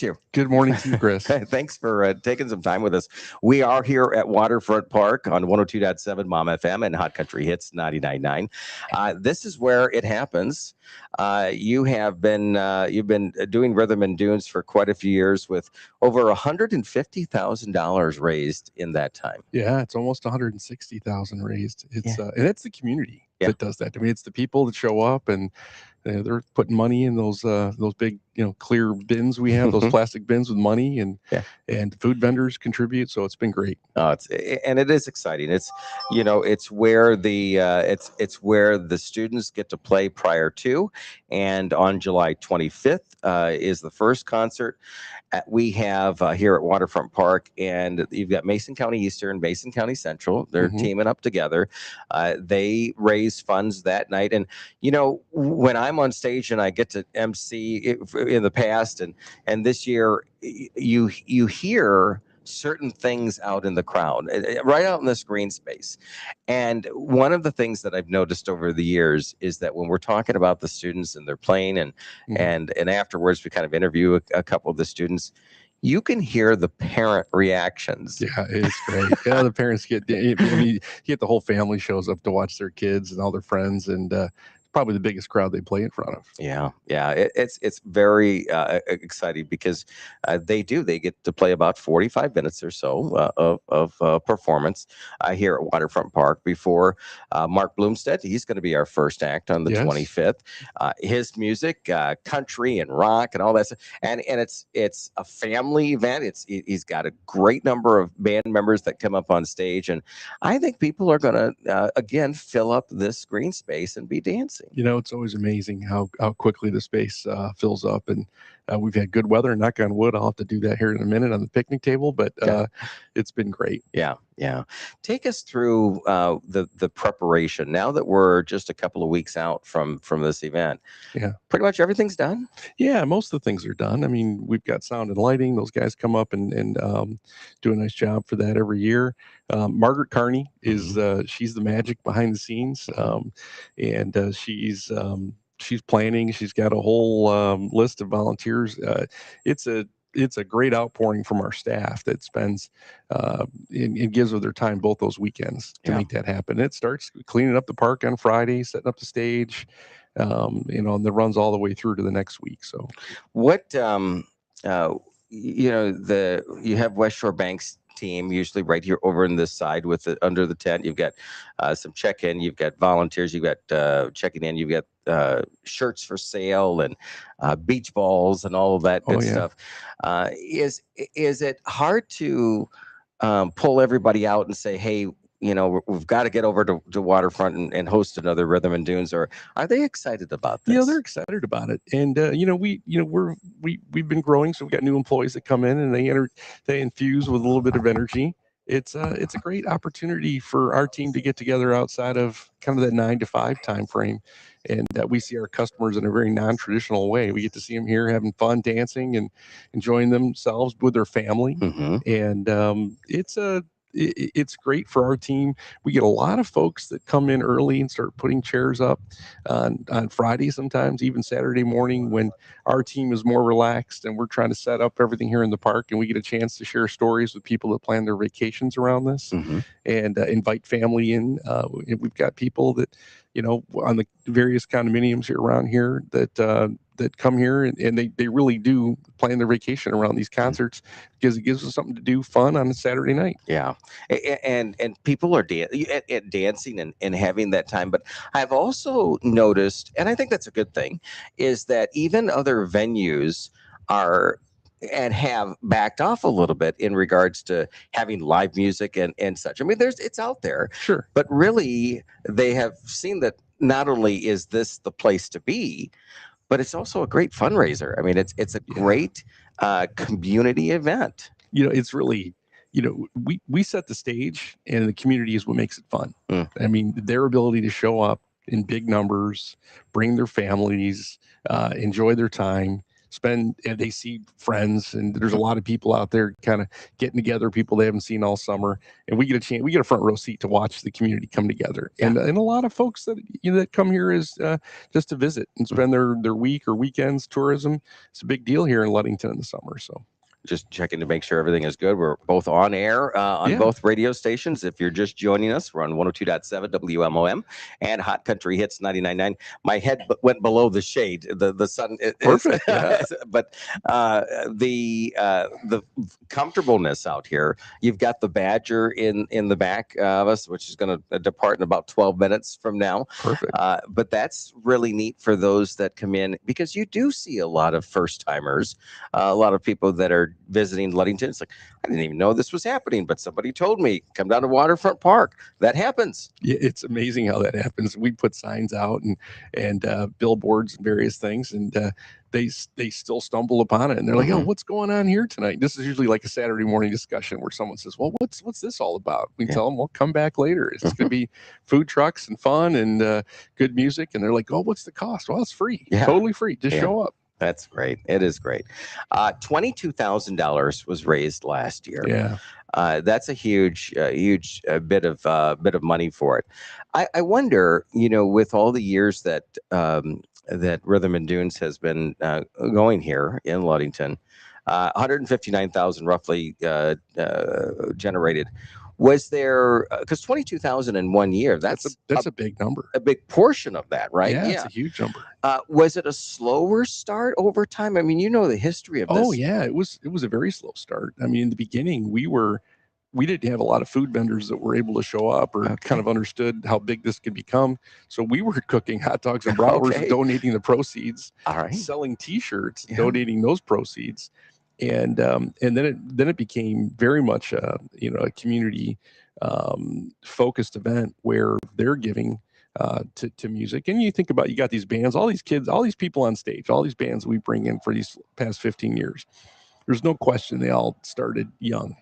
You. Good morning to you, Chris. Thanks for taking some time with us. We are here at Waterfront Park on 102.7 Mom FM and Hot Country Hits 99.9. This is where it happens. You've been doing Rhythm and Dunes for quite a few years with over $150,000 raised in that time. Yeah, it's almost 160,000 raised. It's Yeah. and it's the community Yeah. that does that. I mean, it's the people that show up and they're putting money in those big clear bins we have, those plastic bins with money, and Yeah. and food vendors contribute. So it's been great. And it is exciting. It's where it's where the students get to play prior to, and on July 25th is the first concert we have here at Waterfront Park, and you've got Mason County Eastern, Mason County Central. They're teaming up together. They raise funds that night, and when I'm on stage and I get to MC in the past, and this year, you hear certain things out in the crowd, right out in this green space. And one of the things that I've noticed over the years is that when we're talking about the students and they're playing, and afterwards we kind of interview a couple of the students, you can hear the parent reactions. Yeah, it's great. Yeah, the parents you get the whole family shows up to watch their kids and all their friends, and probably the biggest crowd they play in front of. Yeah. It's very exciting because they get to play about 45 minutes or so of performance here at Waterfront Park before Mark Bloomstead. He's going to be our first act on the 25th. His music, country and rock and all that stuff. And it's a family event. He's got a great number of band members that come up on stage, and I think people are going to again fill up this green space and be dancing. It's always amazing how quickly the space fills up, and we've had good weather. Knock on wood. I'll have to do that here in a minute on the picnic table, but it's been great. Yeah. Take us through the preparation now that we're just a couple of weeks out from this event. Yeah, pretty much everything's done. Yeah, most of the things are done. I mean, we've got sound and lighting. Those guys come up and do a nice job for that every year. Margaret Carney is she's the magic behind the scenes, and she's planning. She's got a whole list of volunteers. It's a great outpouring from our staff that spends and gives of their time both those weekends to make that happen. It starts cleaning up the park on Friday, setting up the stage, and that runs all the way through to the next week. So what you have West Shore Bank's team usually right here over in this side with under the tent. You've got some check-in, you've got volunteers, you've got checking in, you've got shirts for sale and beach balls and all of that good stuff. Is it hard to pull everybody out and say, hey, we've got to get over to Waterfront and host another Rhythm and Dunes, or are they excited about this? They're excited about it, and we've been growing, so we've got new employees that come in and they infuse with a little bit of energy. It's a great opportunity for our team to get together outside of kind of that 9 to 5 time frame, and we see our customers in a very non-traditional way. We get to see them here having fun, dancing, and enjoying themselves with their family, and it's great for our team. We get a lot of folks that come in early and start putting chairs up on Friday, sometimes even Saturday morning, when our team is more relaxed and we're trying to set up everything here in the park, and we get a chance to share stories with people that plan their vacations around this and invite family in. We've got people that on the various condominiums here around here that come here and they really do plan their vacation around these concerts because it gives us something to do fun on a Saturday night. Yeah. And people are dancing and having that time. But I've also noticed, and I think that's a good thing, is that even other venues are and have backed off a little bit in regards to having live music and such. I mean, it's out there. Sure. But really, they have seen that not only is this the place to be, but it's also a great fundraiser. I mean, it's a great community event. It's really, we set the stage, and the community is what makes it fun. I mean, their ability to show up in big numbers, bring their families, enjoy their time. spend, and they see friends, and there's a lot of people out there kind of getting together, people they haven't seen all summer, and we get a front row seat to watch the community come together. Yeah. And a lot of folks that that come here is just to visit and spend their week or weekends. Tourism, it's a big deal here in Ludington in the summer. So Just checking to make sure everything is good. We're both on air on yeah, both radio stations. If you're just joining us, we're on 102.7 WMOM and Hot Country Hits 99.9. My head went below the shade. The sun is perfect. Yeah, but the comfortableness out here. You've got the Badger in the back of us, which is going to depart in about 12 minutes from now. perfect. But that's really neat for those that come in, because you do see a lot of first timers, a lot of people that are visiting Ludington. It's like, I didn't even know this was happening, but somebody told me, come down to Waterfront Park. That happens. Yeah, it's amazing how that happens. We put signs out and billboards and various things, and they still stumble upon it, and they're like, "Oh, what's going on here tonight?" This is usually like a Saturday morning discussion where someone says, "Well, what's this all about?" We tell them, "Well, come back later. It's going to be food trucks and fun and good music." And they're like, "Oh, what's the cost?" Well, it's free, totally free. Just show up. That's great. It is great. $22,000 was raised last year. Yeah. That's a huge bit of money for it. I wonder, with all the years that that Rhythm and Dunes has been going here in Ludington, 159,000 roughly generated. Was there, because 22,000 in 1 year? That's a big number. A big portion of that, right? Yeah, it's a huge number. Was it a slower start over time? I mean, the history of this. Oh yeah, it was a very slow start. I mean, in the beginning, we didn't have a lot of food vendors that were able to show up or kind of understood how big this could become. So we were cooking hot dogs and bratwurst, donating the proceeds, selling T-shirts, donating those proceeds, and then it became very much a community focused event where they're giving to music. And you think about, you got these bands, all these kids, all these people on stage, all these bands we bring in for these past 15 years. There's no question they all started young,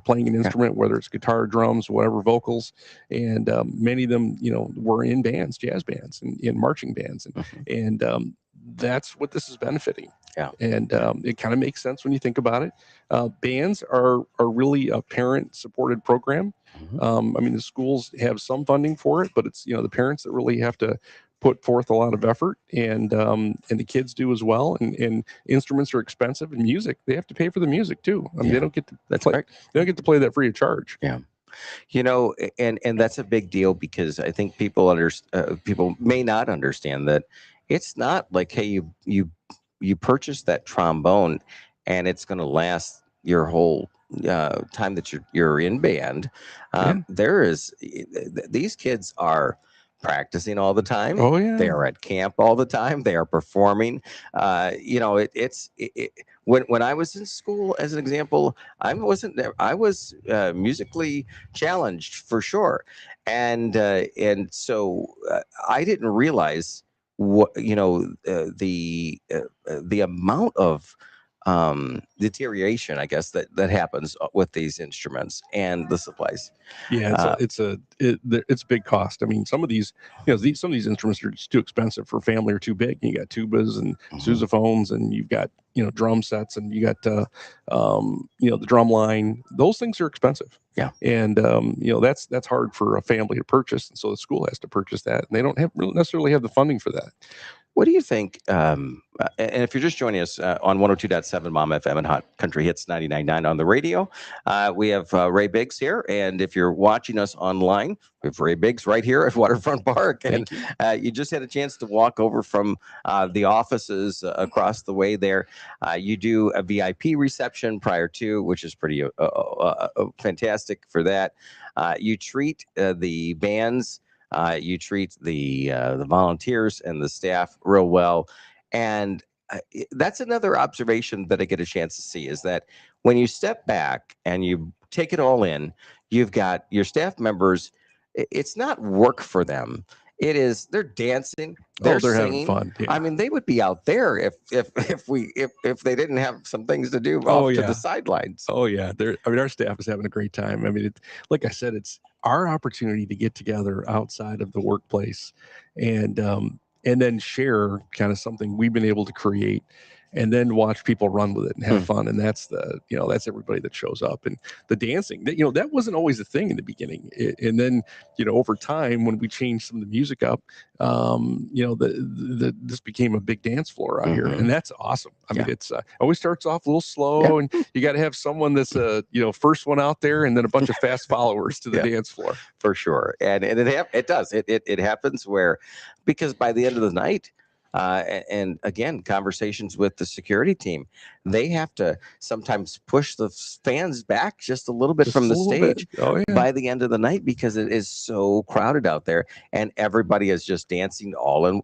playing an instrument, whether it's guitar, drums, whatever, vocals. And many of them, were in bands, jazz bands and in marching bands. And that's what this is benefiting. Yeah. And it kind of makes sense when you think about it. Bands are really a parent supported program. I mean, the schools have some funding for it, but it's, the parents that really have to put forth a lot of effort, and the kids do as well. And instruments are expensive, and music, they have to pay for the music too. I mean, they don't get to That's play, correct. they don't get to play that free of charge. Yeah. And that's a big deal, because I think people people may not understand that it's not like, hey, you purchase that trombone and it's going to last your whole time that you're in band. There is these kids are practicing all the time. Oh yeah, they are at camp all the time. They are performing. When I was in school, as an example, I wasn't there. I was musically challenged for sure, and so I didn't realize what the amount of deterioration, I guess, that happens with these instruments and the supplies. Yeah, it's a big cost. I mean, some of these, some of these instruments are just too expensive for a family, or too big. You got tubas and sousaphones, and you've got drum sets, and you got the drum line. Those things are expensive. Yeah, and that's hard for a family to purchase, and so the school has to purchase that, and they don't necessarily have the funding for that. What do you think? And if you're just joining us on 102.7 Mom FM and Hot Country Hits 99.9 on the radio, we have Ray Biggs here. And if you're watching us online, we have Ray Biggs right here at Waterfront Park. And you just had a chance to walk over from the offices across the way there. You do a VIP reception prior to, which is pretty fantastic for that. You treat the bands. You treat the volunteers and the staff real well, and that's another observation that I get a chance to see, is that when you step back and you take it all in, you've got your staff members. It's not work for them. It is, they're dancing, they're having singing. fun. Yeah. I mean, they would be out there if they didn't have some things to do off to the sidelines. Oh yeah, our staff is having a great time. I mean, like I said, it's our opportunity to get together outside of the workplace, and then share kind of something we've been able to create. and then watch people run with it and have Hmm. fun. And that's the, that's everybody that shows up. And the dancing, that, that wasn't always a thing in the beginning. And then, over time, when we changed some of the music up, this became a big dance floor out here. Hmm. And that's awesome. I mean, Yeah. it's always starts off a little Yeah. slow, and you got to have someone that's first one out there, and then a bunch of fast followers to the Yeah. dance floor. For sure. And it does. It happens where, because by the end of the night, and again, conversations with the security team, they have to sometimes push the fans back just a little bit Just from a the little bit. stage Oh yeah. by the end of the night, because it is so crowded out there, and everybody is just dancing all in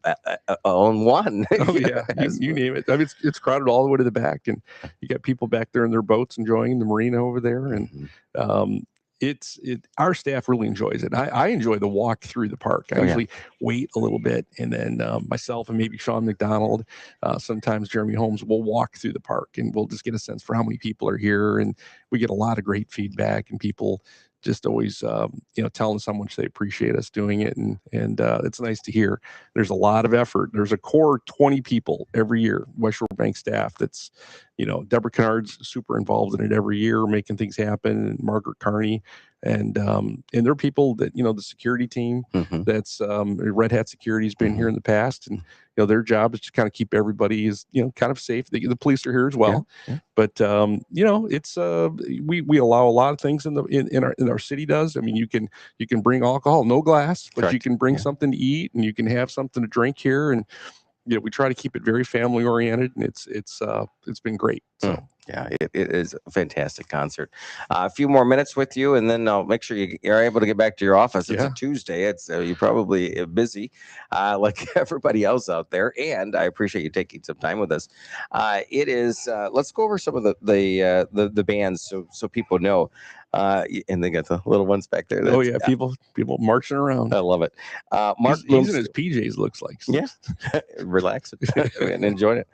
one. Oh yeah, you name it. I mean, it's crowded all the way to the back, and you got people back there in their boats enjoying the marina over there, and Mhm. um, our staff really enjoys it. I enjoy the walk through the park. I Oh, yeah. usually wait a little bit, and then myself and maybe Sean McDonald, sometimes Jeremy Holmes, will walk through the park, and we'll just get a sense for how many people are here, and we get a lot of great feedback, and people just always telling us how much they appreciate us doing it, and it's nice to hear. There's a lot of effort. There's a core 20 people every year, West Shore Bank staff, that's Deborah Kennard's super involved in it every year, making things happen, and Margaret Carney, and they're people that the security team, Mhm. that's Red Hat Security's been here Mhm. in the past, and their job is to kind of keep everybody kind of safe. The police are here as Yeah. well, Yeah. but it's we allow a lot of things in our city does. I mean, you can bring alcohol, no glass, but you Correct. can bring Yeah. something to eat, and you can have something to drink here, and we try to keep it very family oriented, and it's been great. So Yeah, it is a fantastic concert. A few more minutes with you, and then I'll make sure you're able to get back to your office. It's a yeah, Tuesday. It's you're probably busy, like everybody else out there. And I appreciate you taking some time with us. It is. Let's go over some of the bands, so people know. And they got the little ones back there. oh That's yeah, people marching around. I love it. Mark He's in his Bloomstill. PJs, looks like. Yeah, relaxing and enjoying it.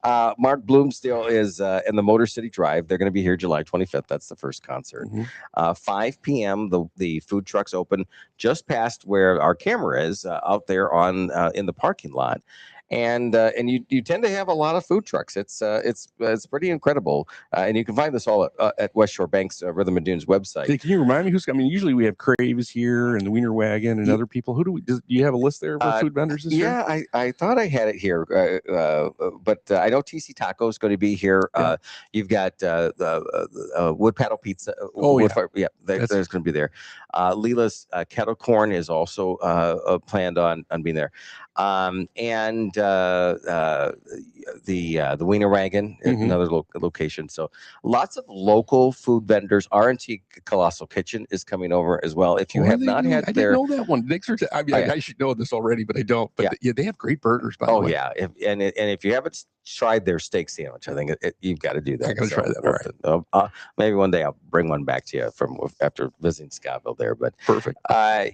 Mark Bloomstill is in the Motor City Drive. They're going to be here July 25th. That's the first concert. Mhm. 5 p.m. The food trucks open just past where our camera is, out there on in the parking lot. And you tend to have a lot of food trucks. It's pretty incredible, and you can find this all at West Shore Bank's Rhythm and Dunes website. Hey, can you remind me who's? I mean, usually we have Craves here and the Wiener Wagon and Ye- other people. Who do you have a list there of food vendors this year? Yeah, I thought I had it here, but I know TC Taco is going to be here. Yeah. You've got Wood Paddle Pizza. Oh, yeah. Yeah, That's there's going to be there. Leela's Kettle Corn is also planned on being there, and the Wiener Wagon, Mhm. another location. So lots of local food vendors. R&T Colossal Kitchen is coming over as well. If you What are have they not doing? had I their didn't know that one. I mean, Oh, yeah. I should know this already, but I don't. But Yeah. they have great burgers, by the Oh way. yeah, and if you haven't tried their steak sandwich, I think you've got to do that. I gotta try that. All right. Maybe one day I'll bring one back to you from after visiting Scottville there. But Perfect.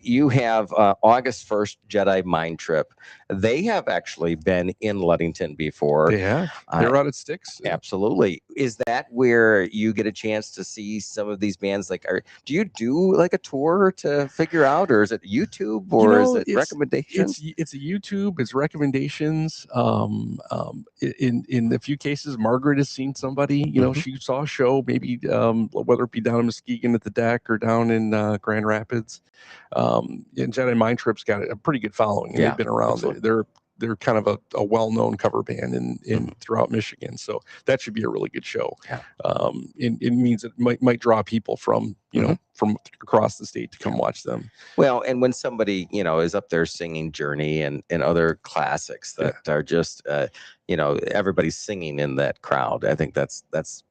you have August 1st Jedi Mind Trip. They have actually been in Ludington before. They have. They're out at Sticks. Absolutely. Is that where you get a chance to see some of these bands? Like, do you do like a tour to figure out, or is it YouTube, or is it recommendations? It's a YouTube. It's recommendations. In a few cases, Margaret has seen somebody. She saw a show, maybe whether it be down in Muskegon at the Deck or down in Grand Rapids. And Jedi Mind Trip's got a pretty good following, and Yeah, they've been around. absolutely. They're kind of a well-known cover band in throughout Michigan, so that should be a really good show. Yeah. It means it might draw people from from across the state to come watch them. Well, and when somebody is up there singing Journey and other classics that are just everybody's singing in that crowd, I think that's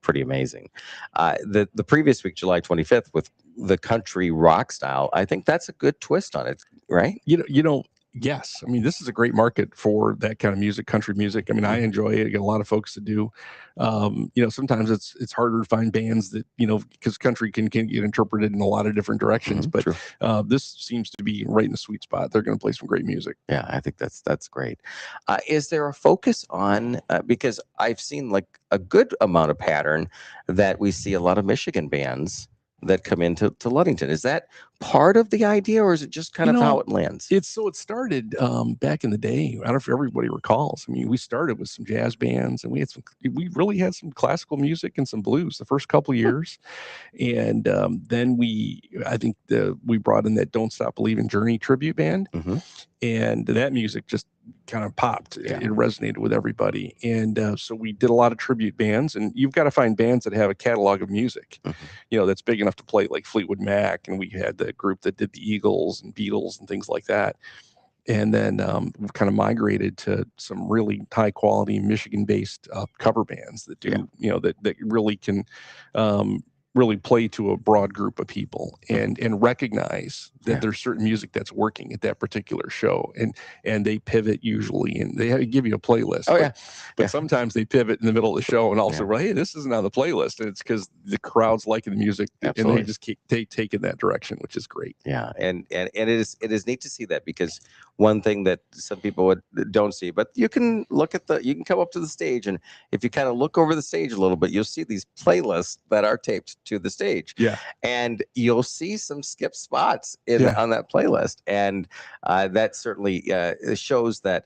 pretty amazing. The previous week, July 25th, with the country rock style, I think that's a good twist on it, right? Yes. I mean, this is a great market for that kind of music, country music. I mean, I enjoy it. I get a lot of folks to do. Sometimes it's harder to find bands that, because country can get interpreted in a lot of different directions. But this seems to be right in the sweet spot. They're going to play some great music. Yeah, I think that's great. Is there a focus on, because I've seen like a good amount of pattern that we see a lot of Michigan bands that come into Ludington. Is that part of the idea, or is it just kind You of how know, it lands? it started back in the day. I don't know if everybody recalls. I mean, we started with some jazz bands, and we really had some classical music and some blues the first couple of Hmm. years, and then I think we brought in that "Don't Stop Believin' Journey" tribute band, Hmm. and that music just kind of popped. Yeah. It resonated with everybody, and so we did a lot of tribute bands. And you've got to find bands that have a catalog of music, Hmm. that's big enough to play like Fleetwood Mac, and we had the group that did the Eagles and Beatles and things like that. And then we've kind of migrated to some really high quality Michigan based cover bands that Yeah. do, that really can um, really play to a broad group of people Hmm. and recognize that Yeah. there's certain music that's working at that particular show. And they pivot usually, and they give you a playlist, Oh but yeah. Yeah. sometimes they pivot in the middle of the show and also Yeah. well, hey, this isn't on the playlist, and it's because the crowd's liking the music, and they Absolutely. just keep take in that direction, which is great. Yeah, and it is neat to see that, because one thing that some people don't see, but you can come up to the stage, and if you kind of look over the stage a little bit, you'll see these playlists that are taped to the stage, Yeah, and you'll see some skip spots yeah. on that playlist, and that certainly shows that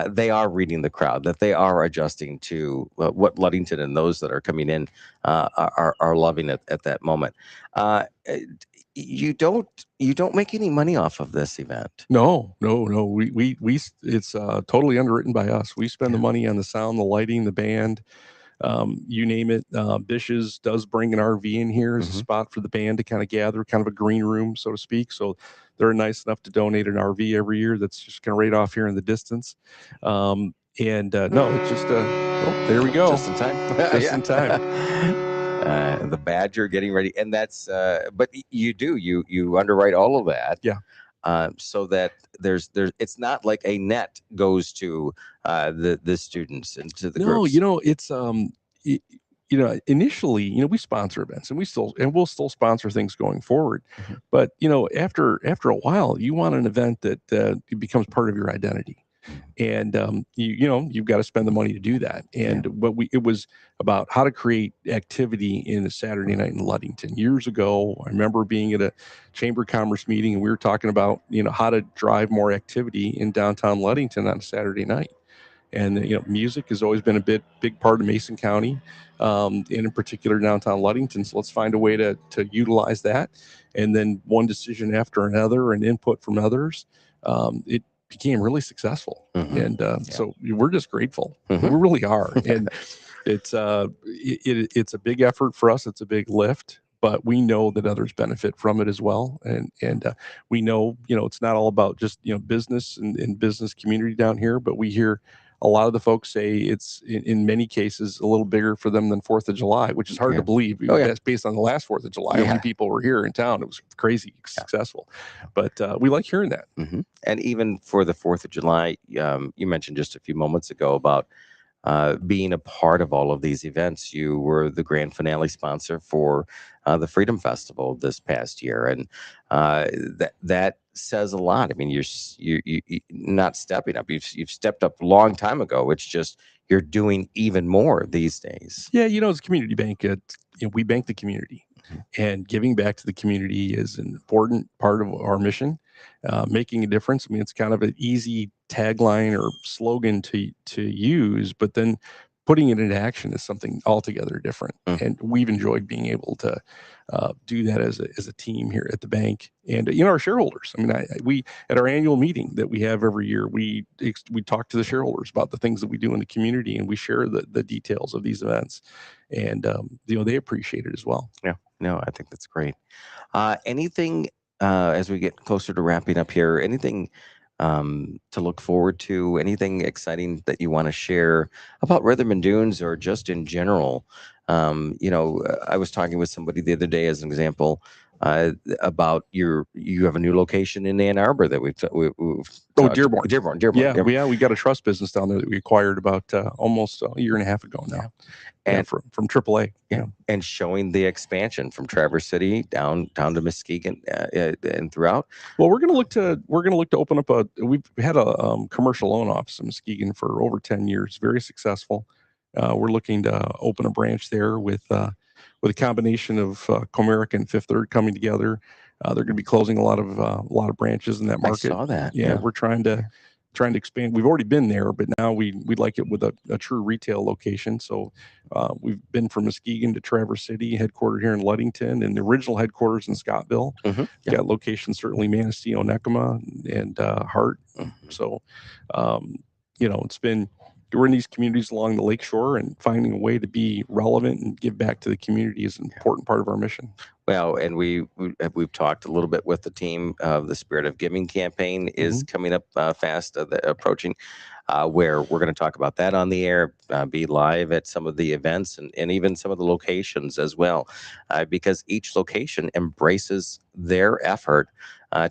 they are reading the crowd, that they are adjusting to what Ludington and those that are coming in are loving at that moment. Uh, you don't make any money off of this event. No, no, no. It's totally underwritten by us. We spend the Yeah. money on the sound, the lighting, the band, you name it. Bishes does bring an RV in here as a Hmm. spot for the band to kind of gather, kind of a green room, so to speak. So they're nice enough to donate an RV every year. That's just kind of right off here in the distance. And no, it's just oh, there we go, Just in time. just Yeah. in time. The Badger getting ready, and that's but you underwrite all of that, Yeah. so that there's it's not like a net goes to the students and to the No, groups. it's y- initially, we sponsor events, and we'll still sponsor things going forward. Mhm. But after a while, you want an event that it becomes part of your identity, Mhm. and you've got to spend the money to do that. Yeah. And what we it was about how to create activity in a Saturday night in Ludington years ago. I remember being at a chamber of commerce meeting, and we were talking about how to drive more activity in downtown Ludington on a Saturday night. And music has always been a big part of Mason County, and in particular downtown Ludington. So let's find a way to utilize that. And then one decision after another, and input from others, it became really successful. Hmm. And Yeah. so we're just grateful. We Hmm. really are. And it's a big effort for us. It's a big lift. But we know that others benefit from it as well, and we know it's not all about just business and business community down here. But we hear a lot of the folks say it's in many cases a little bigger for them than Fourth of July, which is hard Yeah. to believe. Oh yeah. That's based on the last Fourth of July. How many Yeah. people were here in town? It was crazy Yeah. successful, but we like hearing that. Hmm. And even for the 4th of July, you mentioned just a few moments ago about being a part of all of these events. You were the grand finale sponsor for the Freedom Festival this past year, and that says a lot. I mean, you not stepping up. You've stepped up a long time ago. It's just you're doing even more these days. Yeah, as a community bank, we bank the community, Mhm. and giving back to the community is an important part of our mission. Making a difference. I mean, it's kind of an easy tagline or slogan to use, but then putting it into action is something altogether different. Mm. And we've enjoyed being able to do that as a team here at the bank, and our shareholders. I mean, we at our annual meeting that we have every year, we talk to the shareholders about the things that we do in the community, and we share the details of these events, and they appreciate it as well. Yeah, no, I think that's great. Anything as we get closer to wrapping up here? Anything to look forward to? Anything exciting that you want to share about Rhythm Dunes or just in general? I was talking with somebody the other day, as an example, about you have a new location in Ann Arbor that we've Oh, talked. Dearborn. Dearborn. Yeah, we got a trust business down there that we acquired about almost a year and a half ago Yeah, now. Yeah, and from AAA. yeah, and showing the expansion from Traverse City down to Muskegon and throughout. Well, we're gonna look to open up we've had a commercial loan office in Muskegon for over 10 years, very successful. We're looking to open a branch there with a combination of Comerica and Fifth Third coming together. They're going to be closing a lot of branches in that I market. saw that. Yeah, we're trying to expand. We've already been there, but now we'd like it with a true retail location. So we've been from Muskegon to Traverse City, headquartered here in Ludington, and the original headquarters in Scottville. Mm-hmm. We've got locations certainly Manistee, Onekama, and Hart. Mm-hmm. So it's been, we're in these communities along the lakeshore, and finding a way to be relevant and give back to the community is an important part of our mission. Well, and we've talked a little bit with the team. The Spirit of Giving campaign is coming up fast, approaching, where we're going to talk about that on the air, be live at some of the events and even some of the locations as well, because each location embraces their effort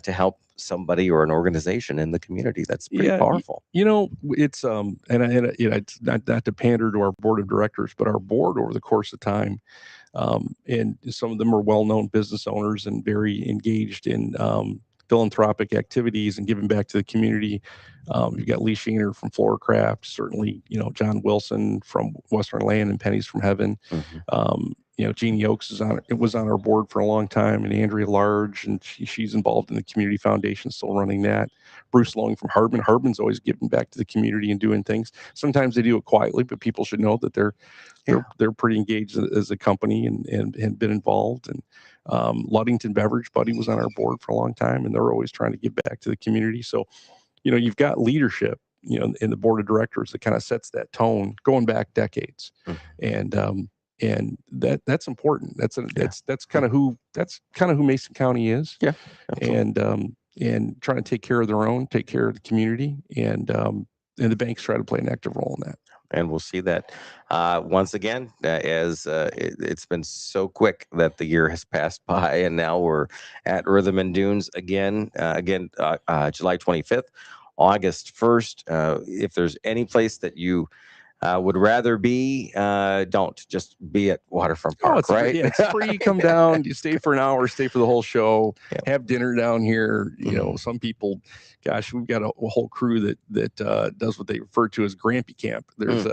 to help somebody or an organization in the community. That's pretty powerful. It's it's not to pander to our board of directors, but our board over the course of time, and some of them are well-known business owners and very engaged in philanthropic activities and giving back to the community. You've got Lee Sheener from Floorcraft, certainly, John Wilson from Western Land and Pennies from Heaven. Mm-hmm. Jeannie Oakes was on our board for a long time, and Andrea Large, and she's involved in the community foundation, still running that. Bruce Long from Hardman. Hardman's always giving back to the community and doing things. Sometimes they do it quietly, but people should know that they're pretty engaged as a company and been involved. And Ludington Beverage Buddy was on our board for a long time, and they're always trying to give back to the community. So, you've got leadership, in the board of directors that kind of sets that tone going back decades. Mm-hmm. And that's important. That's kind of who Mason County is. Yeah, absolutely. And trying to take care of their own, take care of the community, and the banks try to play an active role in that. And we'll see that once again, as it's been so quick that the year has passed by, and now we're at Rhythm and Dunes again. July 25th, August 1st. If there's any place that you would rather be, don't just be at Waterfront Park, it's right? Free. Yeah, it's free. Come down. You stay for an hour. Stay for the whole show. Yep. Have dinner down here. Some people, gosh, we've got a whole crew that does what they refer to as Grampy Camp. There's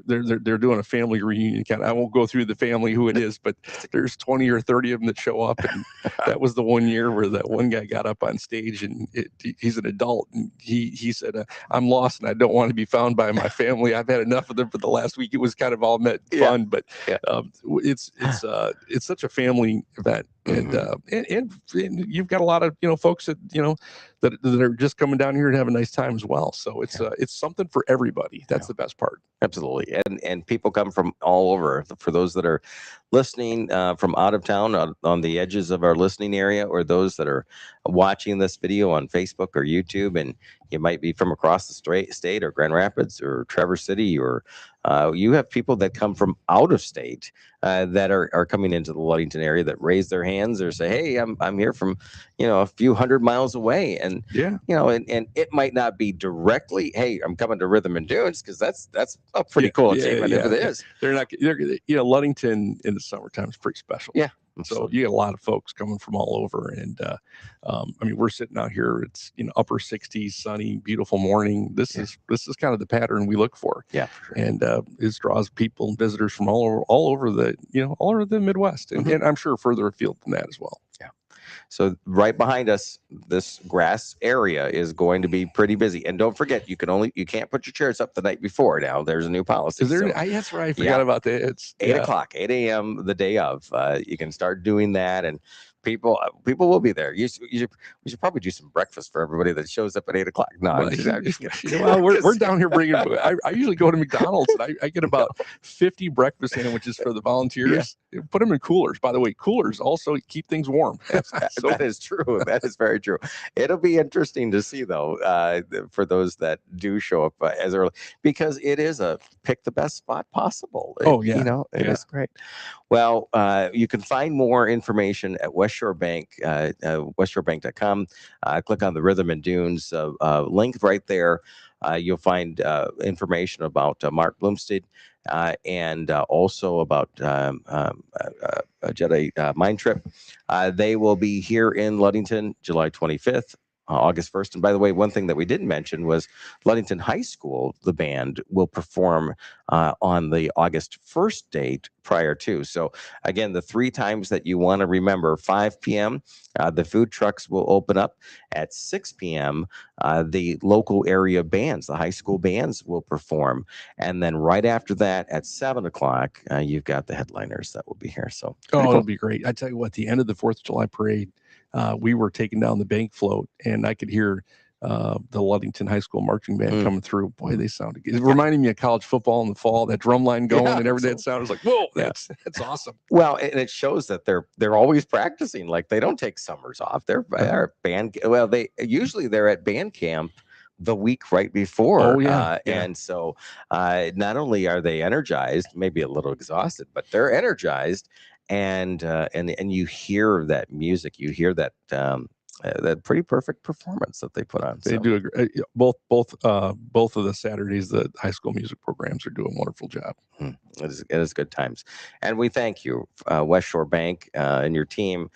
they're doing a family reunion. I won't go through the family who it is, but there's 20 or 30 of them that show up, and that was the one year where that one guy got up on stage, and he's an adult, and he said, "I'm lost and I don't want to be found by my family. I've had enough of them for the last week." It was kind of all meant fun, but it's such a family event, and you've got a lot of folks that that are just coming down here to have a nice time as well. So it's something for everybody. That's the best part. Absolutely. And people come from all over. For those that are listening from out of town, on the edges of our listening area, or those that are watching this video on Facebook or YouTube, and you might be from across the state or Grand Rapids or Traverse City, or you have people that come from out of state that are coming into the Ludington area that raise their hands or say, "Hey, I'm here from a few hundred miles away," and and it might not be directly, "Hey, I'm coming to Rhythm and Dunes," because that's a pretty cool achievement if it is. They're Ludington in the summertime is pretty special. Yeah. So you get a lot of folks coming from all over, and we're sitting out here. It's upper 60s, sunny, beautiful morning. This is kind of the pattern we look for. Yeah, for sure. And it draws people and visitors from all over the Midwest, and I'm sure further afield than that as well. Yeah. So right behind us, this grass area is going to be pretty busy. And don't forget, you can't put your chairs up the night before. Now there's a new policy. That's right. I forgot about that. It's 8 o'clock, 8 a.m. the day of. You can start doing that, and people will be there. We should probably do some breakfast for everybody that shows up at 8 o'clock. No, I'm just kidding. We're down here bringing. I usually go to McDonald's, and I get about 50 breakfast sandwiches for the volunteers. Yeah. Put them in coolers. By the way, coolers also keep things warm. So, that is true. That is very true. It'll be interesting to see, though, for those that do show up as early, because it is a pick the best spot possible. It is great. Well, you can find more information at West Shore Bank, westshorebank.com. Click on the Rhythm and Dunes link right there. You'll find information about Mark Bloomstead and also about a Jedi Mind Trip. They will be here in Ludington July 25th, August 1st. And by the way, one thing that we didn't mention was Ludington High School, the band will perform on the August 1st date prior to. So, again, the three times that you want to remember: 5 p.m., the food trucks will open up; at 6 p.m., the local area bands, the high school bands, will perform. And then right after that, at 7 o'clock, you've got the headliners that will be here. So, pretty Oh, it'll cool. be great. I tell you what, the end of the 4th of July parade, we were taking down the bank float, and I could hear the Ludington High School marching band Mm. coming through. Boy, they sounded good. It reminded me of college football in the fall, that drum line going Yeah, and everything. That absolutely. sound was like, whoa, Yeah. that's awesome. Well, and it shows that they're always practicing. Like, they don't take summers off. They're at band. Well, they're at band camp the week right before. Oh, yeah. And so not only are they energized, maybe a little exhausted, but they're energized. And you hear that music, you hear that pretty perfect performance that they put on. They So do both of the Saturdays. The high school music programs are doing a wonderful job. it is good times, and we thank you, West Shore Bank, and your team,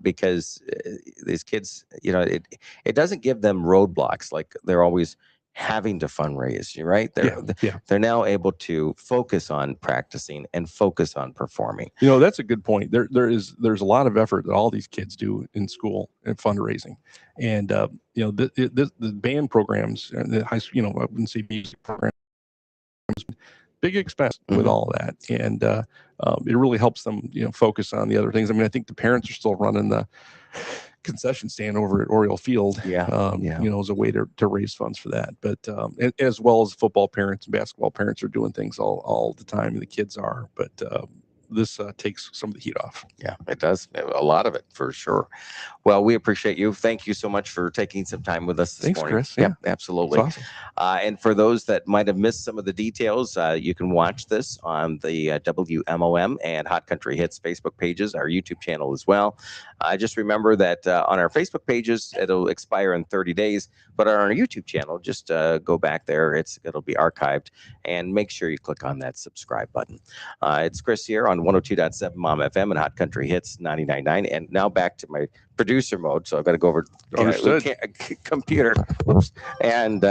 because these kids, it doesn't give them roadblocks like they're always having to fundraise. You're right. Yeah. They're now able to focus on practicing and focus on performing. That's a good point. There's a lot of effort that all these kids do in school and fundraising, and the band programs, the high school, I wouldn't say music programs, big expense with Mhm. all that, and it really helps them focus on the other things. I mean, I think the parents are still running the concession stand over at Oriole Field, Yeah, yeah. as a way to raise funds for that. But as well as football parents and basketball parents are doing things all the time, and the kids are. But this takes some of the heat off. Yeah, it does. A lot of it, for sure. Well, we appreciate you. Thank you so much for taking some time with us this Thanks, morning. Chris. Yep, Yeah, it's absolutely. awesome. And for those that might have missed some of the details, you can watch this on the WMOM and Hot Country Hits Facebook pages, our YouTube channel as well. Just remember that on our Facebook pages, it'll expire in 30 days. But on our YouTube channel, just go back there. It'll be archived. And make sure you click on that subscribe button. It's Chris here on 102.7 Mom FM and Hot Country Hits 99.9. And now back to my producer mode. So I've got to go over Understood. computer. Oops. And